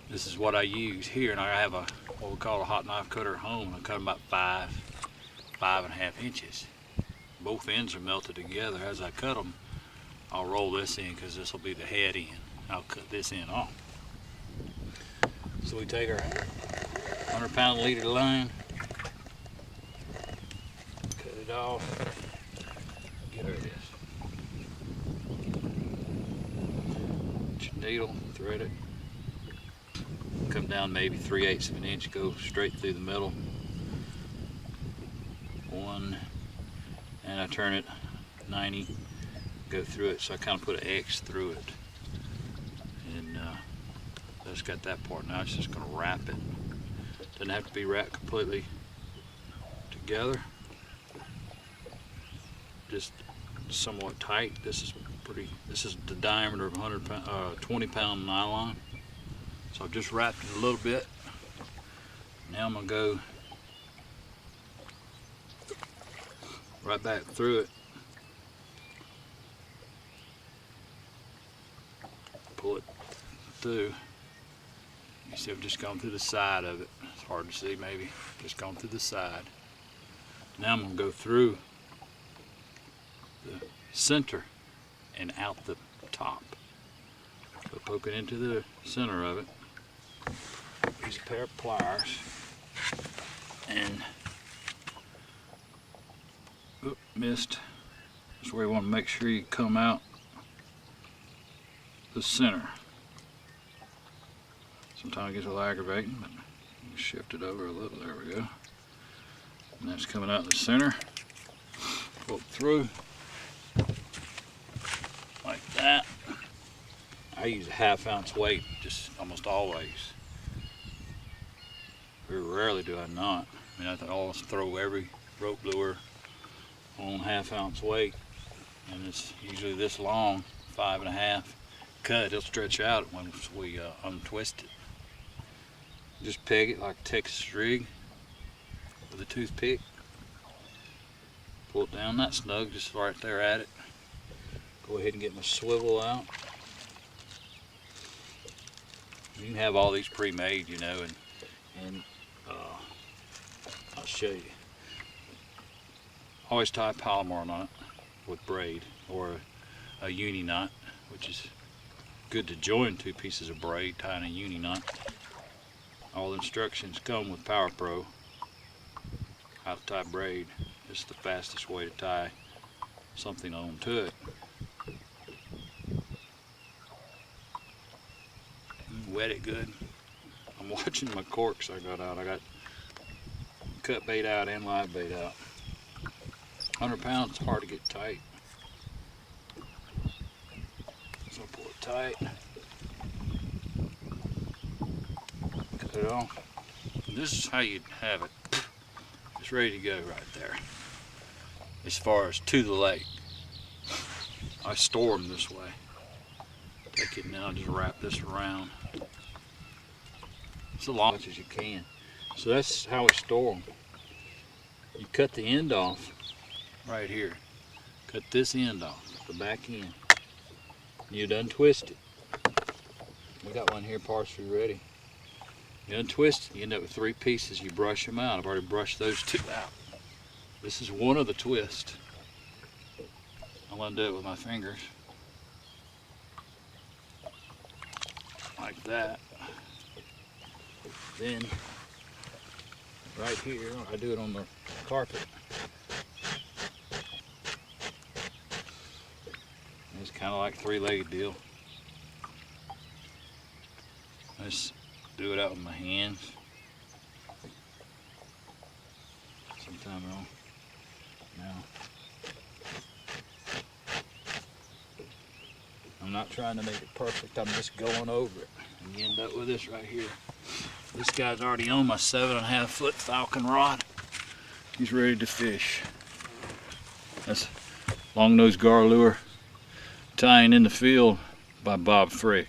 This is what I use here, and I have a what we call a hot knife cutter at home. I cut them about 5.5 inches. Both ends are melted together. As I cut them, I'll roll this in because this will be the head end. I'll cut this end off. So we take our 100-pound leader line, cut it off, there it is. Get your needle, thread it, come down maybe 3/8 of an inch, go straight through the middle. One, and I turn it 90, go through it, so I kind of put an X through it. And that's got that part. Now it's just going to wrap it. Doesn't have to be wrapped completely together. Just somewhat tight. This is the diameter of 20-pound nylon. So I've just wrapped it a little bit. Now I'm going to go right back through it. Pull it through. You see I've just gone through the side of it. It's hard to see maybe. Just gone through the side. Now I'm going to go through the center and out the top. So poke it into the center of it. Use a pair of pliers and missed. That's where you want to make sure you come out the center. Sometimes it gets a little aggravating, but you shift it over a little. There we go. And that's coming out the center. Pull it through like that. I use a 1/2 ounce weight, just almost always. Very rarely do I not. I mean, I always throw every rope lure on 1/2 ounce weight, and it's usually this long, 5.5 cut. It'll stretch out once we untwist it. Just peg it like a Texas rig with a toothpick. Pull it down that snug, just right there at it. Go ahead and get my swivel out. You can have all these pre-made, you know, and I'll show you. Always tie a Palomar knot with braid or a uni knot, which is good to join 2 pieces of braid, tying a uni knot. All the instructions come with Power Pro. How to tie braid. This is the fastest way to tie something onto it. Wet it good. I'm watching my corks I got out. I got cut bait out and live bait out. 100 pounds is hard to get tight. So I'll pull it tight. Cut it off. And this is how you'd have it. It's ready to go right there. As far as to the lake. I store them this way. Take it now, just wrap this around. As long as you can. So that's how we store them. You cut the end off right here. Cut this end off, the back end. You done twist it. We got one here partially ready. You untwist it, you end up with 3 pieces. You brush them out. I've already brushed those 2 out. This is one of the twists. I'll undo it with my fingers. Like that. Then, right here, I do it on the carpet. It's kind of like a 3-legged deal. Let's do it out with my hands. Sometime wrong. Now, I'm not trying to make it perfect. I'm just going over it. And you end up with this right here. This guy's already on my 7.5 foot Falcon rod. He's ready to fish. That's long nose gar lure tying in the field by Bob Frick.